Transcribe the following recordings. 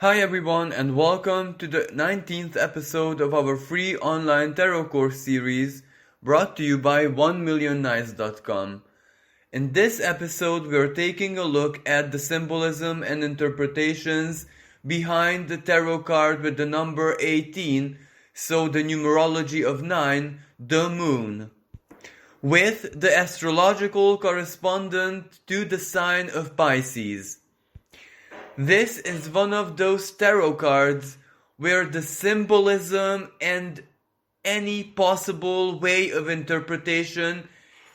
Hi everyone and welcome to the 19th episode of our free online tarot course series brought to you by 1millionnights.com. In this episode we are taking a look at the symbolism and interpretations behind the tarot card with the number 18, so the numerology of 9, the moon, with the astrological correspondent to the sign of Pisces. This is one of those tarot cards where the symbolism and any possible way of interpretation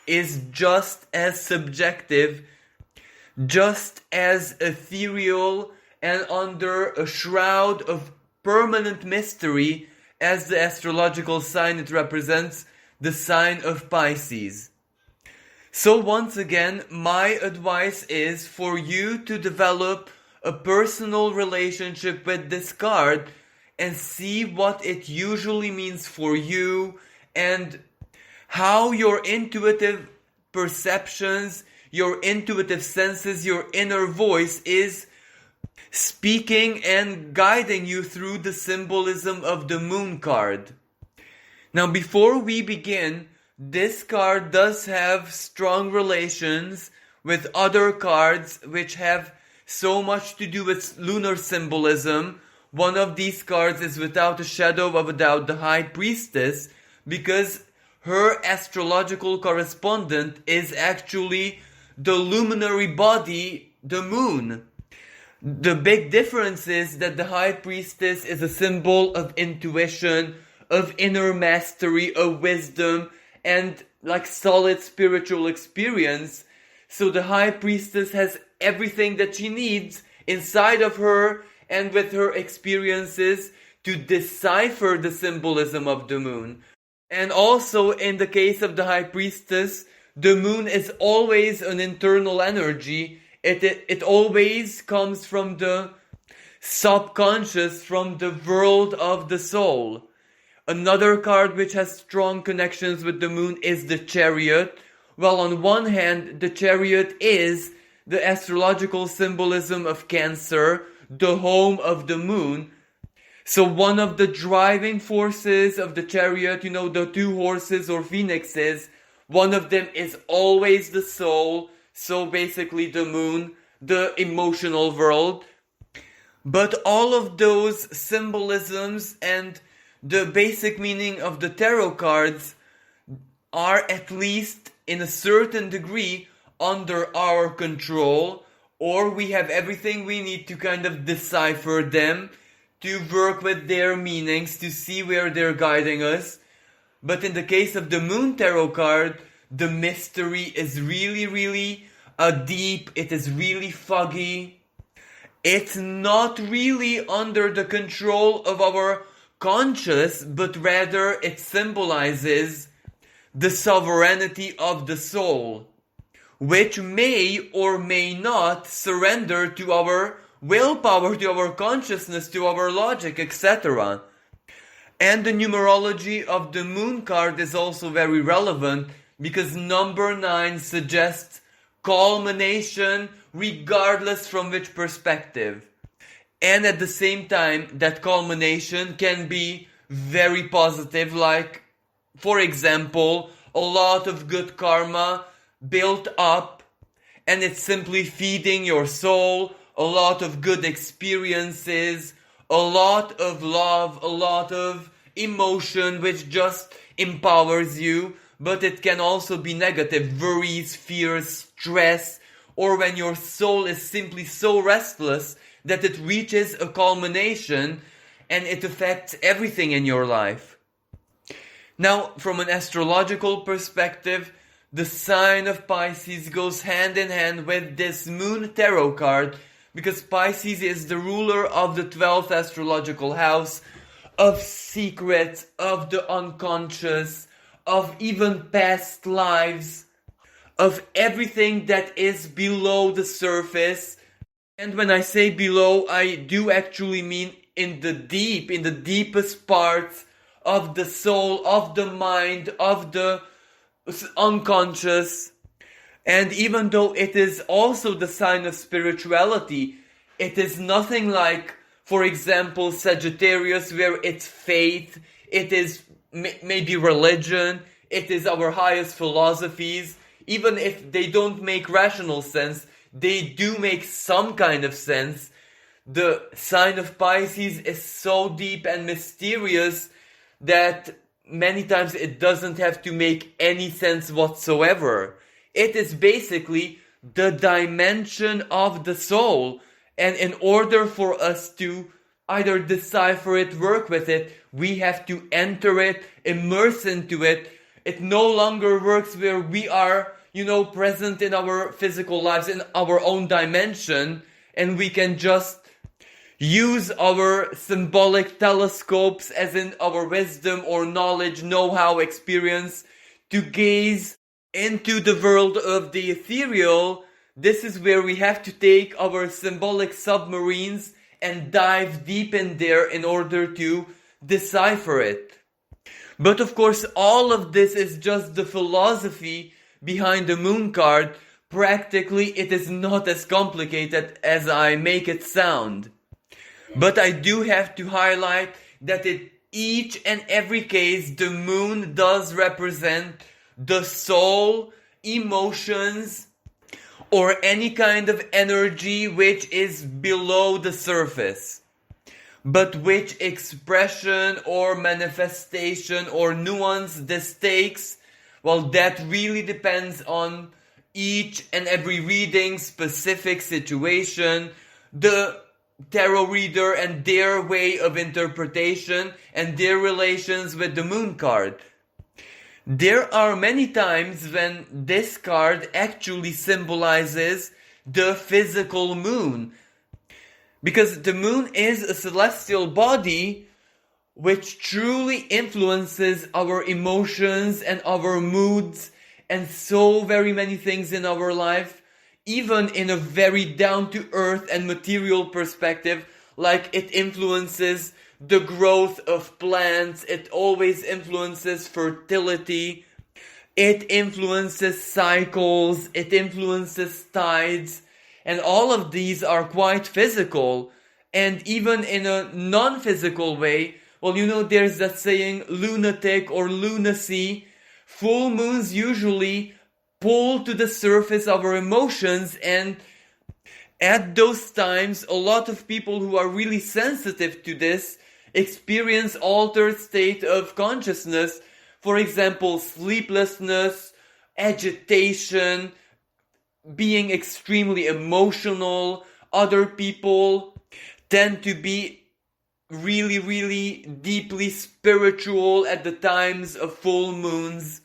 is just as subjective, just as ethereal, and under a shroud of permanent mystery as the astrological sign it represents, the sign of Pisces. So once again, my advice is for you to develop a personal relationship with this card and see what it usually means for you and how your intuitive perceptions, your intuitive senses, your inner voice is speaking and guiding you through the symbolism of the moon card. Now, before we begin, this card does have strong relations with other cards which have so much to do with lunar symbolism. One of these cards is without a shadow of a doubt the High Priestess, because her astrological correspondent is actually the luminary body, the moon. The big difference is that the High Priestess is a symbol of intuition, of inner mastery, of wisdom, and like solid spiritual experience. So the High Priestess has everything that she needs inside of her and with her experiences to decipher the symbolism of the moon. And also in the case of the High Priestess, the moon is always an internal energy. It always comes from the subconscious, from the world of the soul. Another card which has strong connections with the moon is the Chariot. Well, on one hand, the Chariot is the astrological symbolism of Cancer, the home of the moon. So one of the driving forces of the Chariot, the two horses or phoenixes, one of them is always the soul, so basically the moon, the emotional world. But all of those symbolisms and the basic meaning of the tarot cards are, at least in a certain degree, under our control, or we have everything we need to kind of decipher them, to work with their meanings, to see where they're guiding us. But in the case of the Moon Tarot card, the mystery is really deep, it is really foggy. It's not really under the control of our conscious, but rather it symbolizes the sovereignty of the soul, which may or may not surrender to our willpower, to our consciousness, to our logic, etc. And the numerology of the moon card is also very relevant because number 9 suggests culmination regardless from which perspective. And at the same time, that culmination can be very positive, like, for example, a lot of good karma built up, and it's simply feeding your soul, a lot of good experiences, a lot of love, a lot of emotion which just empowers you. But it can also be negative, worries, fears, stress, or when your soul is simply so restless that it reaches a culmination and it affects everything in your life. Now, from an astrological perspective, the sign of Pisces goes hand in hand with this Moon Tarot card, because Pisces is the ruler of the 12th astrological house, of secrets, of the unconscious, of even past lives, of everything that is below the surface. And when I say below, I do actually mean in the deepest parts of the soul, of the mind, of the unconscious. And even though it is also the sign of spirituality, it is nothing like For example, Sagittarius, where it's faith, it is maybe religion, it is our highest philosophies. Even if they don't make rational sense, they do make some kind of sense. The sign of Pisces is so deep and mysterious that many times it doesn't have to make any sense whatsoever. It is basically the dimension of the soul. And in order for us to either decipher it, work with it, we have to enter it, immerse into it. It no longer works where we are, present in our physical lives, in our own dimension, and we can just use our symbolic telescopes, as in our wisdom or knowledge, know-how, experience, to gaze into the world of the ethereal. This is where we have to take our symbolic submarines and dive deep in there in order to decipher it. But of course, all of this is just the philosophy behind the moon card. Practically, it is not as complicated as I make it sound. But I do have to highlight that in each and every case, the moon does represent the soul, emotions, or any kind of energy which is below the surface. But which expression or manifestation or nuance this takes, well, that really depends on each and every reading, specific situation, the tarot reader and their way of interpretation and their relations with the moon card. There are many times when this card actually symbolizes the physical moon. Because the moon is a celestial body which truly influences our emotions and our moods and so very many things in our life, even in a very down-to-earth and material perspective, like it influences the growth of plants, it always influences fertility, it influences cycles, it influences tides, and all of these are quite physical. And even in a non-physical way, well, there's that saying, lunatic or lunacy. Full moons usually pull to the surface our emotions, and at those times, a lot of people who are really sensitive to this experience altered state of consciousness. For example, sleeplessness, agitation, being extremely emotional. Other people tend to be really, really deeply spiritual at the times of full moons,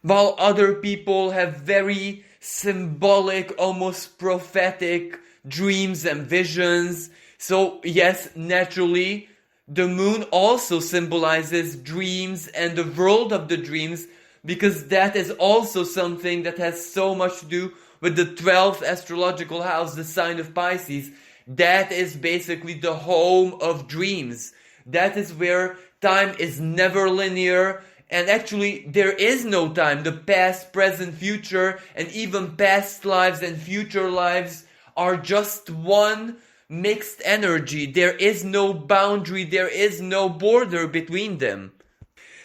while other people have very symbolic, almost prophetic dreams and visions. So yes, naturally, the moon also symbolizes dreams and the world of the dreams, because that is also something that has so much to do with the 12th astrological house, the sign of Pisces. That is basically the home of dreams. That is where time is never linear, and actually there is no time. The past, present, future, and even past lives and future lives are just one mixed energy. There is no boundary, there is no border between them.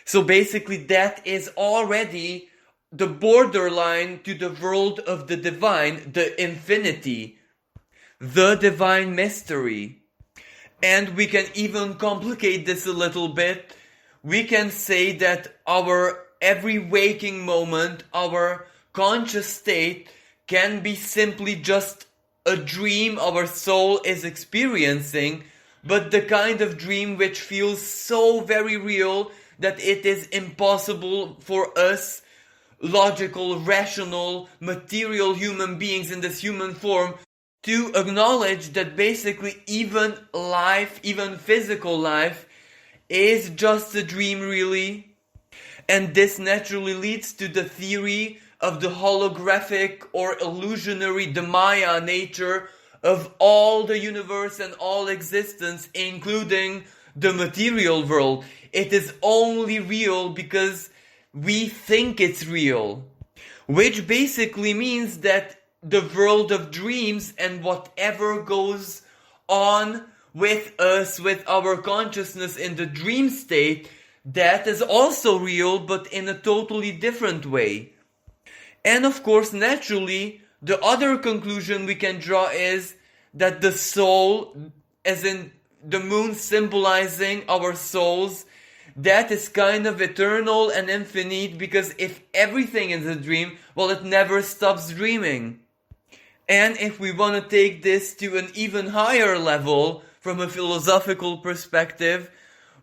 So basically that is already the borderline to the world of the divine, the infinity, the divine mystery. And we can even complicate this a little bit. We can say that our every waking moment, our conscious state, can be simply just a dream our soul is experiencing, but the kind of dream which feels so very real that it is impossible for us, logical, rational, material human beings in this human form, to acknowledge that basically even life, even physical life, is just a dream really. And this naturally leads to the theory of the holographic or illusionary, the Maya nature of all the universe and all existence, including the material world. It is only real because we think it's real, which basically means that the world of dreams and whatever goes on with us, with our consciousness in the dream state, that is also real, but in a totally different way. And of course, naturally, the other conclusion we can draw is that the soul, as in the moon symbolizing our souls, that is kind of eternal and infinite, because if everything is a dream, well, it never stops dreaming. And if we want to take this to an even higher level from a philosophical perspective,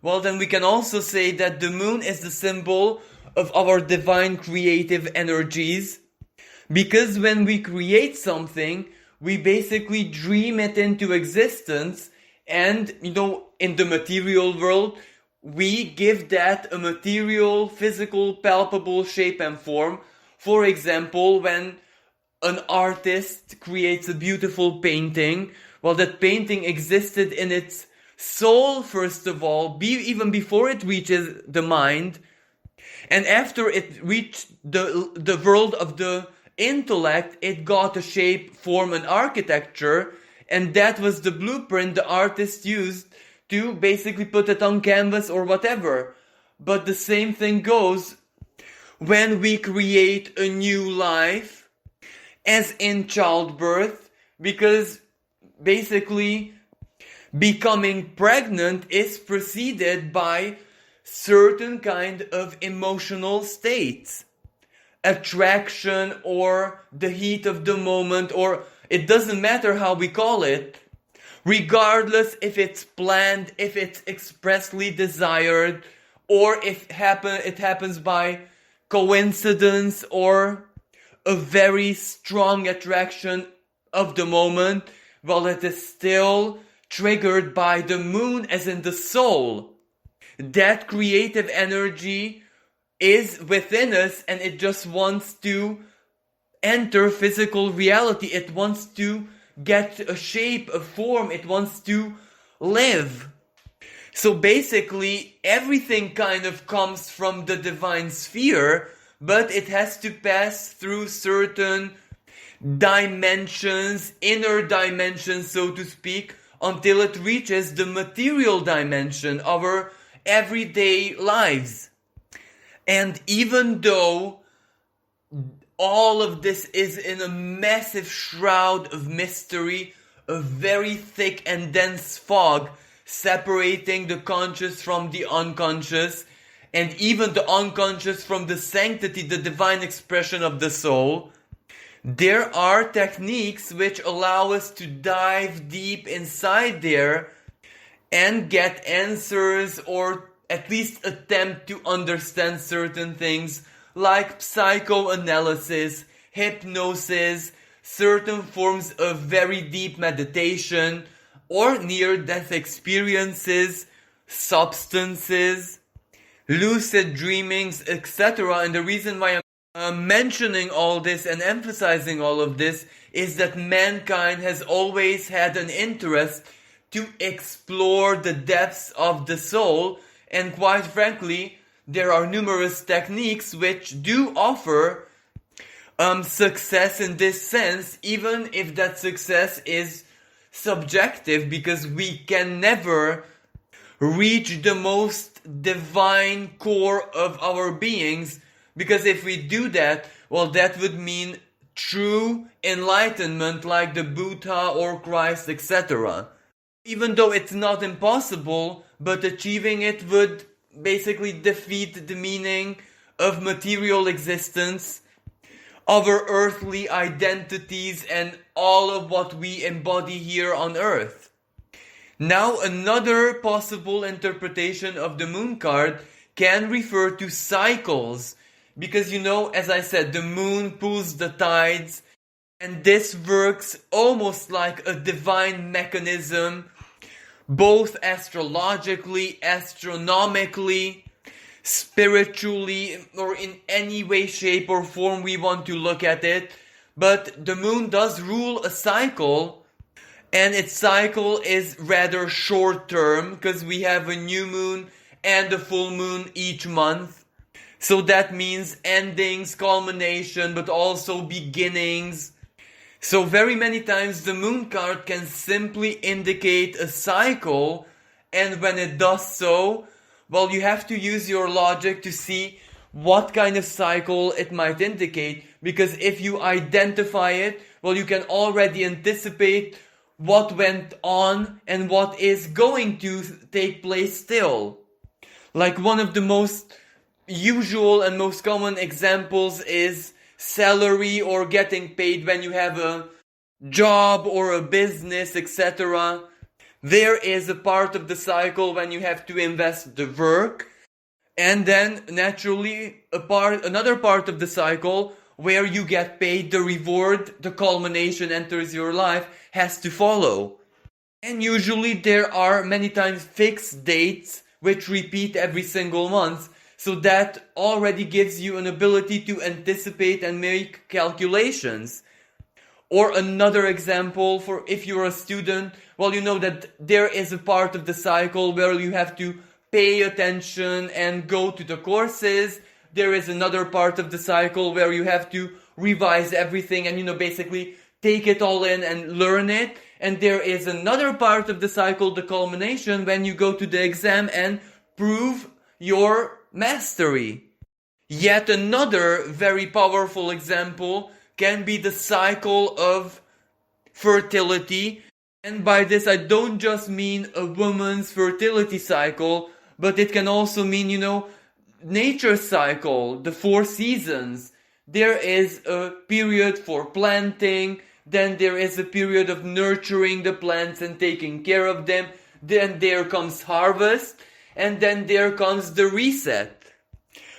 well, then we can also say that the moon is the symbol of our divine creative energies, because when we create something, we basically dream it into existence, and, in the material world, we give that a material, physical, palpable shape and form. For example, when an artist creates a beautiful painting, well, that painting existed in its soul, first of all, even before it reaches the mind, and after it reached the world of the intellect, it got a shape, form, and architecture, and that was the blueprint the artist used to basically put it on canvas or whatever. But the same thing goes when we create a new life, as in childbirth, because basically becoming pregnant is preceded by certain kind of emotional states. Attraction, or the heat of the moment, or it doesn't matter how we call it, regardless if it's planned, if it's expressly desired, or if it happens by coincidence, or a very strong attraction of the moment, well, it is still triggered by the moon, as in the soul. That creative energy is within us, and it just wants to enter physical reality. It wants to get a shape, a form. It wants to live. So basically, everything kind of comes from the divine sphere, but it has to pass through certain dimensions, inner dimensions, so to speak, until it reaches the material dimension, our everyday lives. And even though all of this is in a massive shroud of mystery, a very thick and dense fog separating the conscious from the unconscious, and even the unconscious from the sanctity, the divine expression of the soul, there are techniques which allow us to dive deep inside there and get answers, or at least attempt to understand certain things, like psychoanalysis, hypnosis, certain forms of very deep meditation, or near-death experiences, substances, lucid dreamings, etc. And the reason why I'm mentioning all this and emphasizing all of this is that mankind has always had an interest to explore the depths of the soul, and quite frankly, there are numerous techniques which do offer success in this sense, even if that success is subjective, because we can never reach the most divine core of our beings, because if we do that, well, that would mean true enlightenment like the Buddha or Christ, etc. Even though it's not impossible, but achieving it would basically defeat the meaning of material existence, our earthly identities, and all of what we embody here on earth. Now, another possible interpretation of the moon card can refer to cycles, because as I said, the moon pulls the tides, and this works almost like a divine mechanism, both astrologically, astronomically, spiritually, or in any way, shape, or form we want to look at it. But the moon does rule a cycle, and its cycle is rather short term, because we have a new moon and a full moon each month. So that means endings, culmination, but also beginnings. So very many times the moon card can simply indicate a cycle, and when it does so, well, you have to use your logic to see what kind of cycle it might indicate, because if you identify it, well, you can already anticipate what went on and what is going to take place still. Like one of the most usual and most common examples is salary or getting paid when you have a job or a business, etc. There is a part of the cycle when you have to invest the work, and then naturally another part of the cycle where you get paid, the reward, the culmination enters your life, has to follow. And usually there are many times fixed dates which repeat every single month, so that already gives you an ability to anticipate and make calculations. Or another example, for if you're a student, well, you know that there is a part of the cycle where you have to pay attention and go to the courses. There is another part of the cycle where you have to revise everything and, basically take it all in and learn it. And there is another part of the cycle, the culmination, when you go to the exam and prove your mastery. Yet another very powerful example can be the cycle of fertility. And by this, I don't just mean a woman's fertility cycle, but it can also mean, nature cycle, the 4 seasons. There is a period for planting, then there is a period of nurturing the plants and taking care of them, then there comes harvest, and then there comes the reset.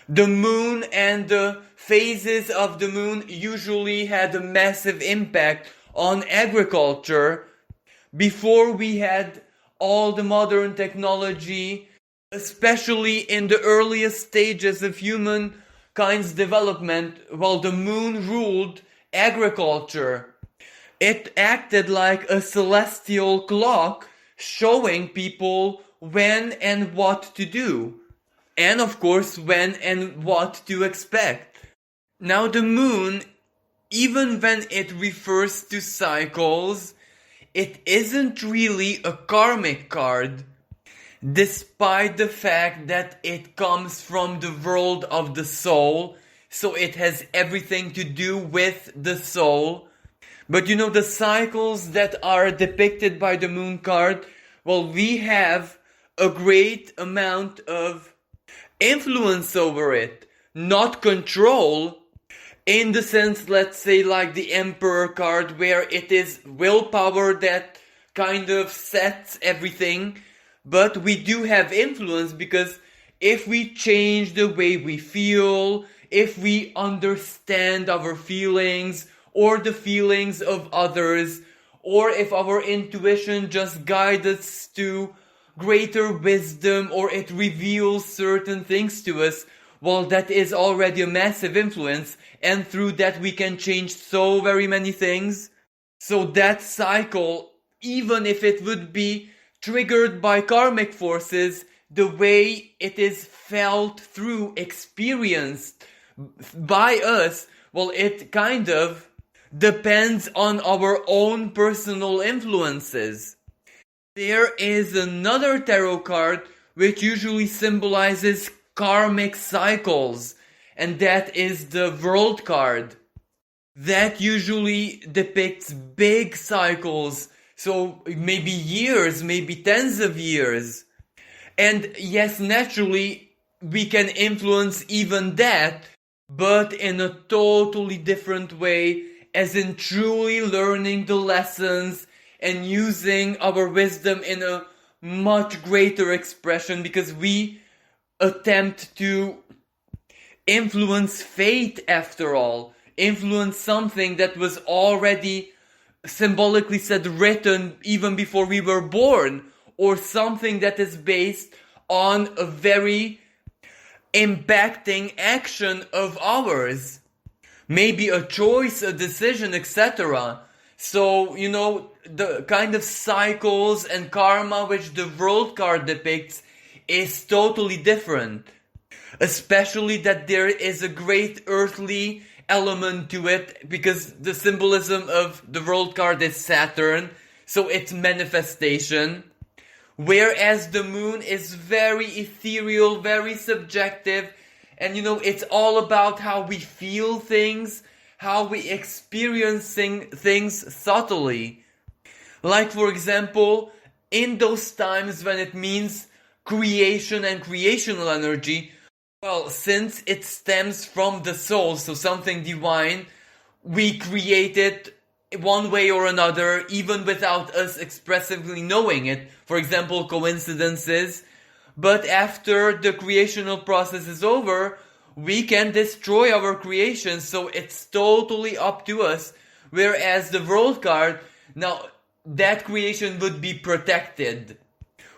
The moon and the phases of the moon usually had a massive impact on agriculture. Before we had all the modern technology, especially in the earliest stages of humankind's development, while the moon ruled agriculture. It acted like a celestial clock, showing people when and what to do. And of course, when and what to expect. Now the moon, even when it refers to cycles, it isn't really a karmic card, despite the fact that it comes from the world of the soul, so it has everything to do with the soul. But the cycles that are depicted by the moon card, well, we have a great amount of influence over it, not control, in the sense, let's say, like the Emperor card, where it is willpower that kind of sets everything. But we do have influence, because if we change the way we feel, if we understand our feelings or the feelings of others, or if our intuition just guides us to greater wisdom, or it reveals certain things to us, well, that is already a massive influence, and through that we can change so very many things. So that cycle, even if it would be triggered by karmic forces, the way it is felt through, experienced by us, well, it kind of depends on our own personal influences. There is another tarot card which usually symbolizes karmic cycles, and that is the World card. That usually depicts big cycles, so maybe years, maybe tens of years. And yes, naturally, we can influence even that, but in a totally different way, as in truly learning the lessons and using our wisdom in a much greater expression, because we attempt to influence fate after all, influence something that was already symbolically said written even before we were born, or something that is based on a very impacting action of ours, maybe a choice, a decision, etc. So, the kind of cycles and karma which the World card depicts is totally different. Especially that there is a great earthly element to it because the symbolism of the world card is Saturn, so it's manifestation. Whereas the moon is very ethereal, very subjective, and it's all about how we feel things, how we experience things subtly. Like, for example, in those times when it means creation and creational energy, well, since it stems from the soul, so something divine, we create it one way or another, even without us expressively knowing it. For example, coincidences. But after the creational process is over, we can destroy our creation, so it's totally up to us. Whereas the world card, now, that creation would be protected.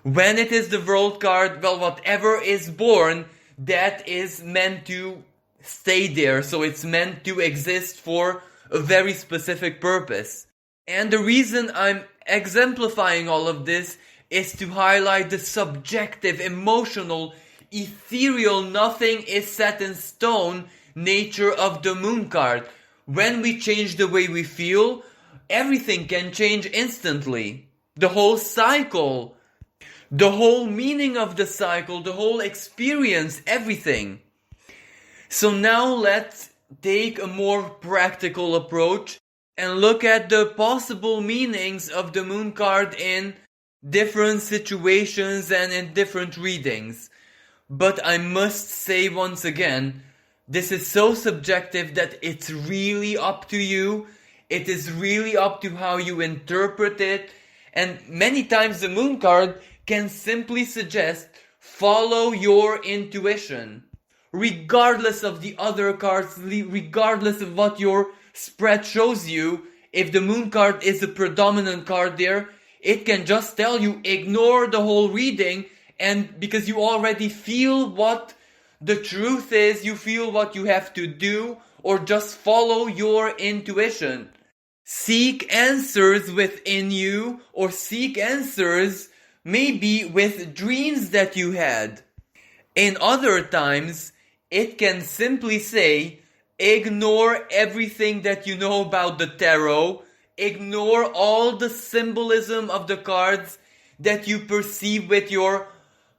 When it is the world card, well, whatever is born, that is meant to stay there. So it's meant to exist for a very specific purpose. And the reason I'm exemplifying all of this is to highlight the subjective, emotional, ethereal, nothing is set in stone nature of the moon card. When we change the way we feel, everything can change instantly. The whole cycle, the whole meaning of the cycle, the whole experience, everything. So now let's take a more practical approach and look at the possible meanings of the moon card in different situations and in different readings. But I must say once again, this is so subjective that it's really up to you. It is really up to how you interpret it. And many times the moon card can simply suggest follow your intuition. Regardless of the other cards, regardless of what your spread shows you, if the moon card is a predominant card there, it can just tell you ignore the whole reading, and because you already feel what the truth is, you feel what you have to do, or just follow your intuition. Seek answers within you, or seek answers maybe with dreams that you had. In other times, it can simply say, ignore everything that you know about the tarot, ignore all the symbolism of the cards that you perceive with your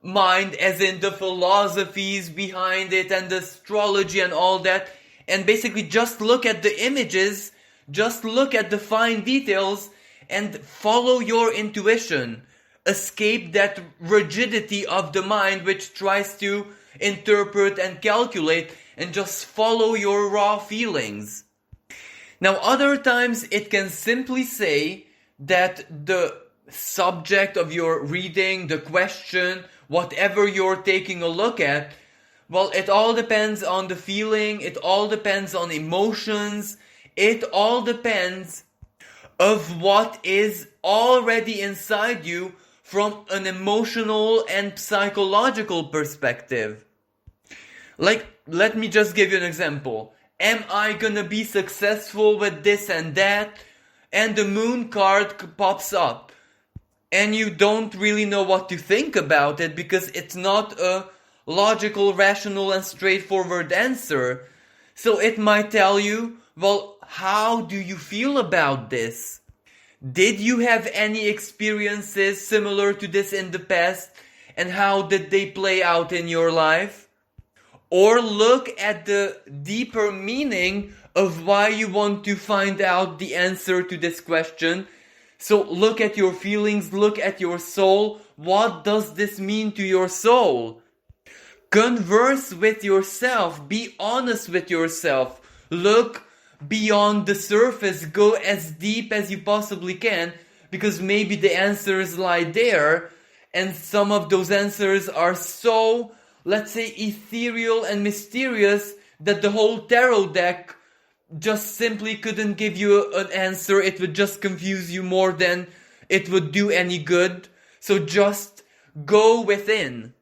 mind, as in the philosophies behind it and the astrology and all that, and basically just look at the images, just look at the fine details and follow your intuition. Escape that rigidity of the mind which tries to interpret and calculate, and just follow your raw feelings. Now, other times it can simply say that the subject of your reading, the question, whatever you're taking a look at, well, it all depends on the feeling, it all depends on emotions, it all depends of what is already inside you from an emotional and psychological perspective. Like, let me just give you an example. Am I gonna be successful with this and that? And the moon card pops up. And you don't really know what to think about it because it's not a logical, rational, and straightforward answer. So it might tell you, well, how do you feel about this? Did you have any experiences similar to this in the past? And how did they play out in your life? Or look at the deeper meaning of why you want to find out the answer to this question. So look at your feelings, look at your soul. What does this mean to your soul? Converse with yourself. Be honest with yourself. Look beyond the surface. Go as deep as you possibly can, because maybe the answers lie there, and some of those answers are so, let's say, ethereal and mysterious that the whole tarot deck just simply couldn't give you an answer. It would just confuse you more than it would do any good. So just go within.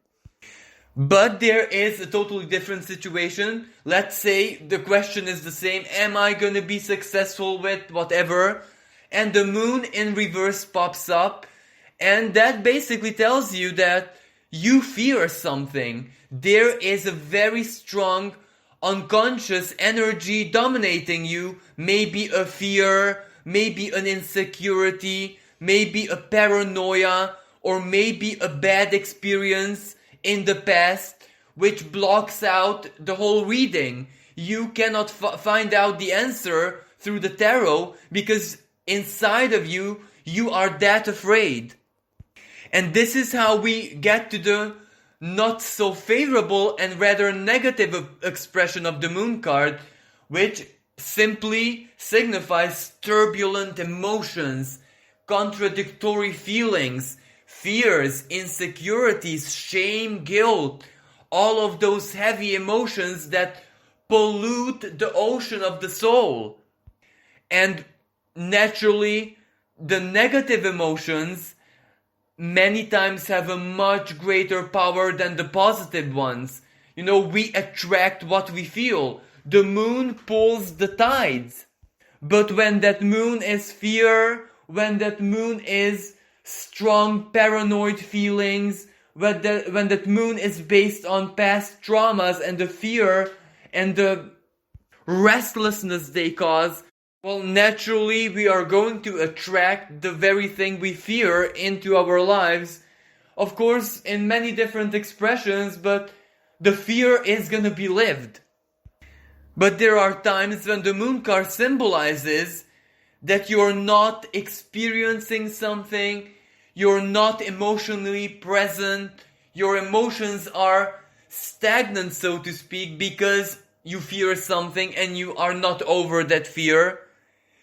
But there is a totally different situation. Let's say the question is the same. Am I going to be successful with whatever? And the moon in reverse pops up. And that basically tells you that you fear something. There is a very strong unconscious energy dominating you, maybe a fear, maybe an insecurity, maybe a paranoia, or maybe a bad experience in the past which blocks out the whole reading. You cannot find out the answer through the tarot because inside of you, you are that afraid. And this is how we get to the not so favorable and rather negative expression of the moon card, which simply signifies turbulent emotions, contradictory feelings, fears, insecurities, shame, guilt, all of those heavy emotions that pollute the ocean of the soul. And naturally, the negative emotions many times have a much greater power than the positive ones. You know, we attract what we feel. The moon pulls the tides. But when that moon is fear, when that moon is strong paranoid feelings, when that moon is based on past traumas and the fear and the restlessness they cause, well, naturally we are going to attract the very thing we fear into our lives. Of course, in many different expressions, but the fear is gonna be lived. But there are times when the moon card symbolizes that you're not experiencing something, you're not emotionally present, your emotions are stagnant, so to speak, because you fear something and you are not over that fear.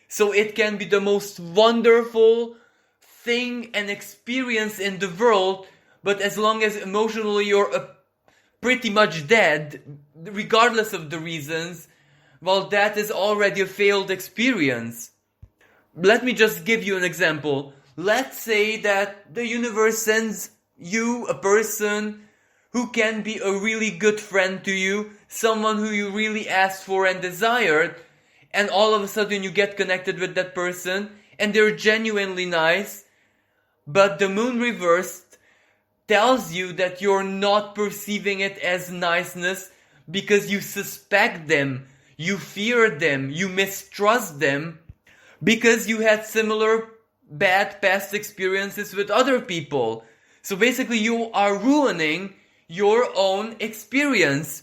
So it can be the most wonderful thing and experience in the world, but as long as emotionally you're pretty much dead, regardless of the reasons, well, that is already a failed experience. Let me just give you an example. Let's say that the universe sends you a person who can be a really good friend to you, someone who you really asked for and desired, and all of a sudden you get connected with that person, and they're genuinely nice, but the moon reversed tells you that you're not perceiving it as niceness because you suspect them, you fear them, you mistrust them, because you had similar bad past experiences with other people. So basically you are ruining your own experience.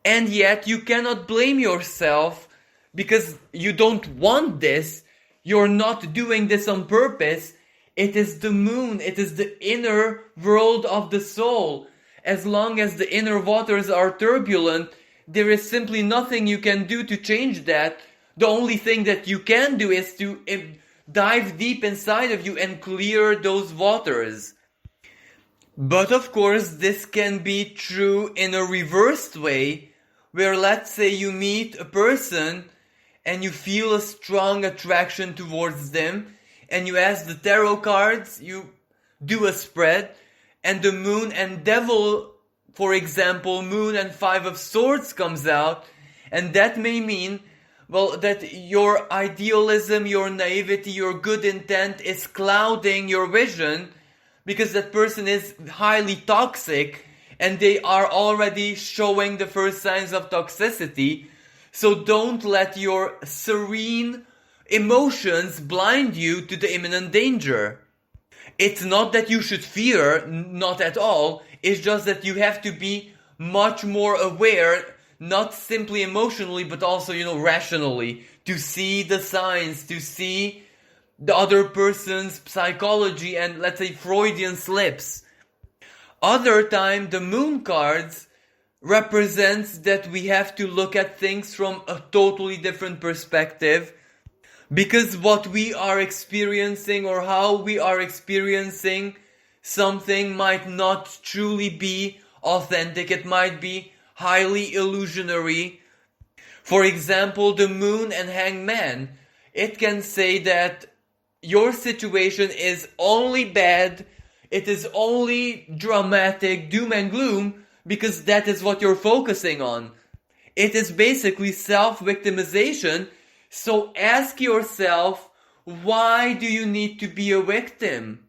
And yet you cannot blame yourself because you don't want this. You're not doing this on purpose. It is the moon. It is the inner world of the soul. As long as the inner waters are turbulent, there is simply nothing you can do to change that. The only thing that you can do is to dive deep inside of you and clear those waters. But of course, this can be true in a reversed way, where let's say you meet a person and you feel a strong attraction towards them, and you ask the tarot cards, you do a spread, and the moon and devil, for example, moon and 5 of swords comes out, and that may mean, well, that your idealism, your naivety, your good intent is clouding your vision, because that person is highly toxic, and they are already showing the first signs of toxicity. So don't let your serene emotions blind you to the imminent danger. It's not that you should fear, not at all. It's just that you have to be much more aware, not simply emotionally, but also, rationally, to see the signs, to see the other person's psychology and, let's say, Freudian slips. Other time, the moon cards represents that we have to look at things from a totally different perspective, because what we are experiencing or how we are experiencing something might not truly be authentic. It might be highly illusionary. For example, the moon and hangman. It can say that your situation is only bad, it is only dramatic, doom and gloom, because that is what you're focusing on. It is basically self-victimization. So ask yourself, why do you need to be a victim?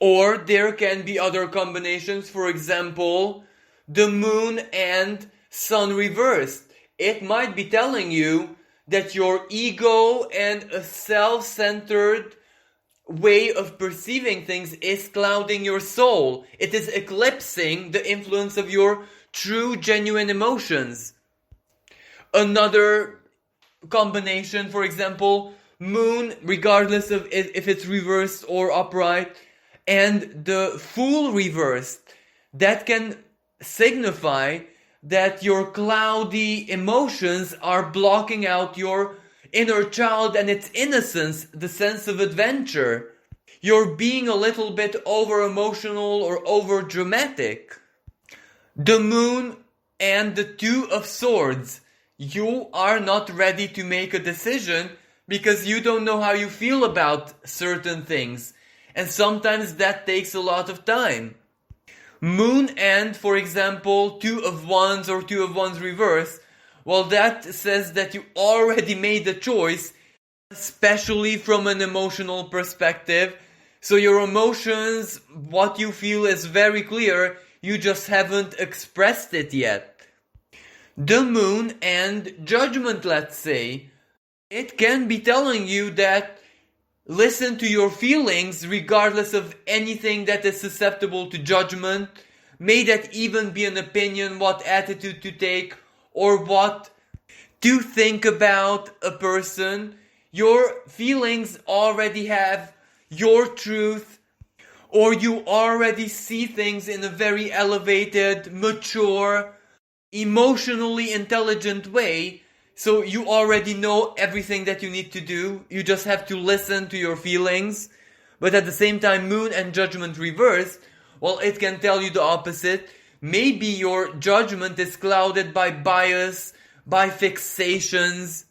Or there can be other combinations. For example, the moon and sun reversed. It might be telling you that your ego and a self-centered way of perceiving things is clouding your soul. It is eclipsing the influence of your true, genuine emotions. Another combination, for example, moon, regardless of if it's reversed or upright, and the fool reversed, that can signify that your cloudy emotions are blocking out your inner child and its innocence, the sense of adventure. You're being a little bit over emotional or over dramatic. The moon and the two of swords. You are not ready to make a decision because you don't know how you feel about certain things. And sometimes that takes a lot of time. Moon and, for example, two of wands or two of wands reverse. Well, that says that you already made the choice, especially from an emotional perspective. So your emotions, what you feel is very clear, you just haven't expressed it yet. The moon and judgment, let's say, it can be telling you that listen to your feelings regardless of anything that is susceptible to judgment. May that even be an opinion, what attitude to take, or what to think about a person. Your feelings already have your truth, or you already see things in a very elevated, mature, emotionally intelligent way. So you already know everything that you need to do. You just have to listen to your feelings. But at the same time, moon and judgment reversed, well, it can tell you the opposite. Maybe your judgment is clouded by bias, by fixations.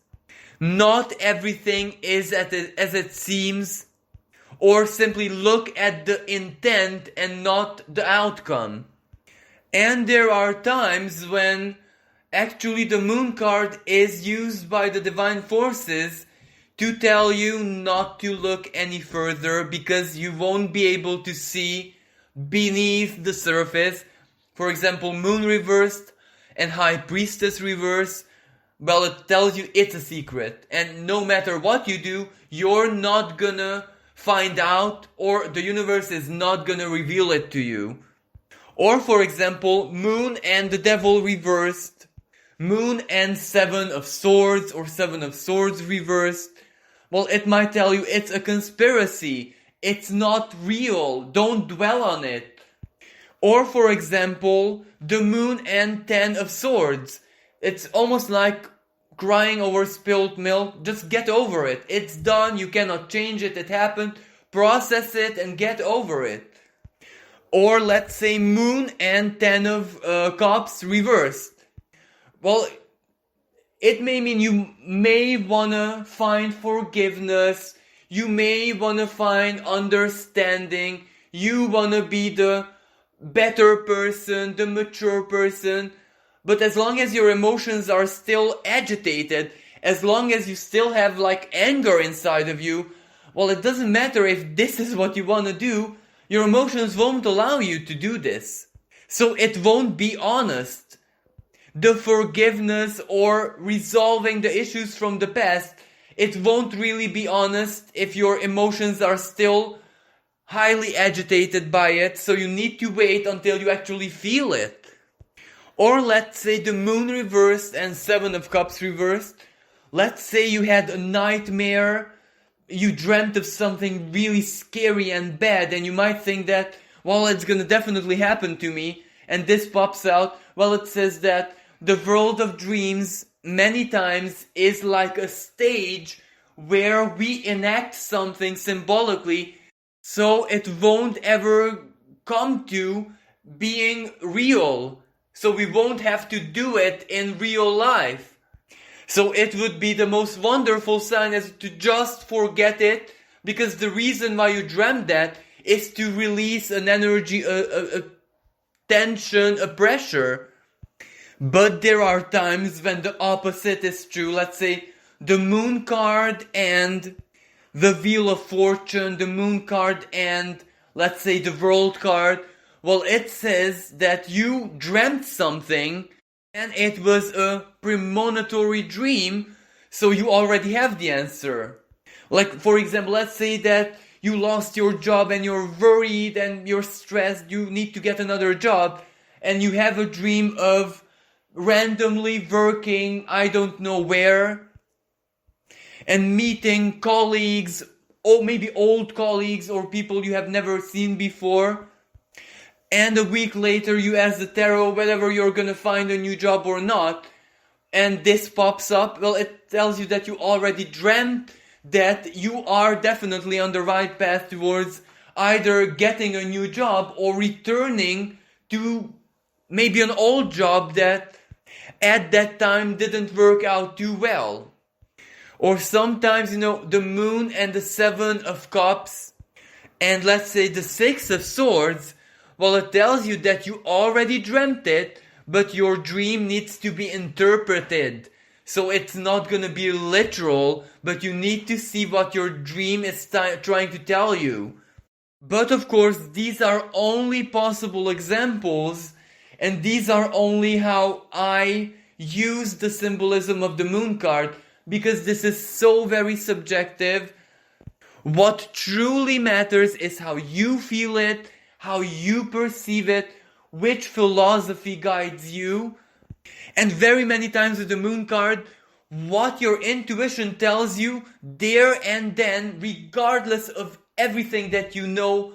Not everything is as it seems. Or simply look at the intent and not the outcome. And there are times when actually the moon card is used by the divine forces to tell you not to look any further because you won't be able to see beneath the surface. For example, moon reversed and high priestess reversed. Well, it tells you it's a secret. And no matter what you do, you're not gonna find out, or the universe is not gonna reveal it to you. Or for example, moon and the devil reversed. Moon and seven of swords or seven of swords reversed. Well, it might tell you it's a conspiracy. It's not real. Don't dwell on it. Or for example, the moon and 10 of swords. It's almost like crying over spilled milk. Just get over it. It's done. You cannot change it. It happened. Process it and get over it. Or let's say moon and 10 of cups reversed. Well, it may mean you may wanna find forgiveness. You may wanna find understanding. You wanna be the better person, the mature person. But as long as your emotions are still agitated, as long as you still have like anger inside of you, well, it doesn't matter if this is what you wanna do. Your emotions won't allow you to do this. So it won't be honest. The forgiveness or resolving the issues from the past, it won't really be honest if your emotions are still highly agitated by it. So you need to wait until you actually feel it. Or let's say the moon reversed and seven of cups reversed. Let's say you had a nightmare. You dreamt of something really scary and bad, and you might think that, well, it's gonna definitely happen to me, and this pops out. Well, it says that the world of dreams many times is like a stage where we enact something symbolically, so it won't ever come to being real. So we won't have to do it in real life. So it would be the most wonderful sign as to just forget it, because the reason why you dreamt that is to release an energy, a tension, a pressure. But there are times when the opposite is true. Let's say the moon card and the wheel of fortune, the moon card and let's say the world card. Well, it says that you dreamt something And it was a premonitory dream, so you already have the answer. Like, for example, let's say that you lost your job and you're worried and you're stressed, you need to get another job, and you have a dream of randomly working, I don't know where, and meeting colleagues, or maybe old colleagues or people you have never seen before. And a week later you ask the tarot whether you're gonna find a new job or not, and this pops up. Well, it tells you that you already dreamt that you are definitely on the right path towards either getting a new job or returning to maybe an old job that at that time didn't work out too well. Or sometimes, the Moon and the Seven of Cups, and let's say the Six of Swords, well, it tells you that you already dreamt it, but your dream needs to be interpreted. So it's not gonna be literal, but you need to see what your dream is trying to tell you. But of course, these are only possible examples, and these are only how I use the symbolism of the Moon card, because this is so very subjective. What truly matters is how you feel it, how you perceive it, which philosophy guides you. And very many times with the Moon card, what your intuition tells you there and then, regardless of everything that you know,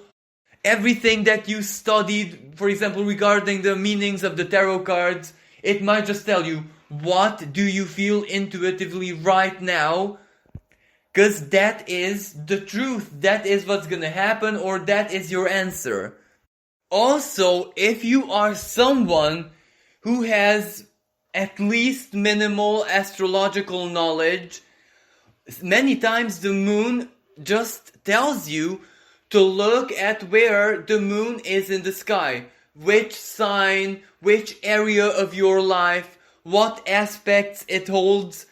everything that you studied, for example, regarding the meanings of the tarot cards, it might just tell you, what do you feel intuitively right now? Because that is the truth, that is what's gonna happen, or that is your answer. Also, if you are someone who has at least minimal astrological knowledge, many times the Moon just tells you to look at where the Moon is in the sky, which sign, which area of your life, what aspects it holds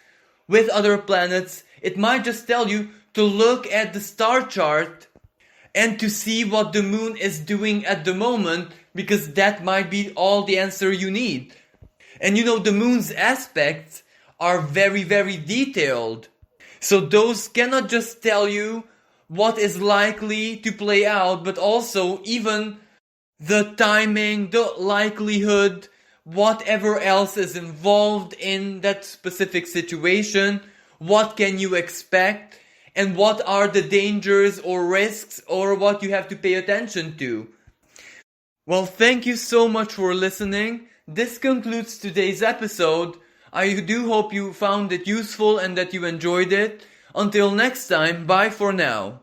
with other planets. It might just tell you to look at the star chart and to see what the Moon is doing at the moment, because that might be all the answer you need. And the Moon's aspects are very, very detailed. So those cannot just tell you what is likely to play out, but also even the timing, the likelihood, whatever else is involved in that specific situation, what can you expect, and what are the dangers or risks or what you have to pay attention to. Well, thank you so much for listening. This concludes today's episode. I do hope you found it useful and that you enjoyed it. Until next time, bye for now.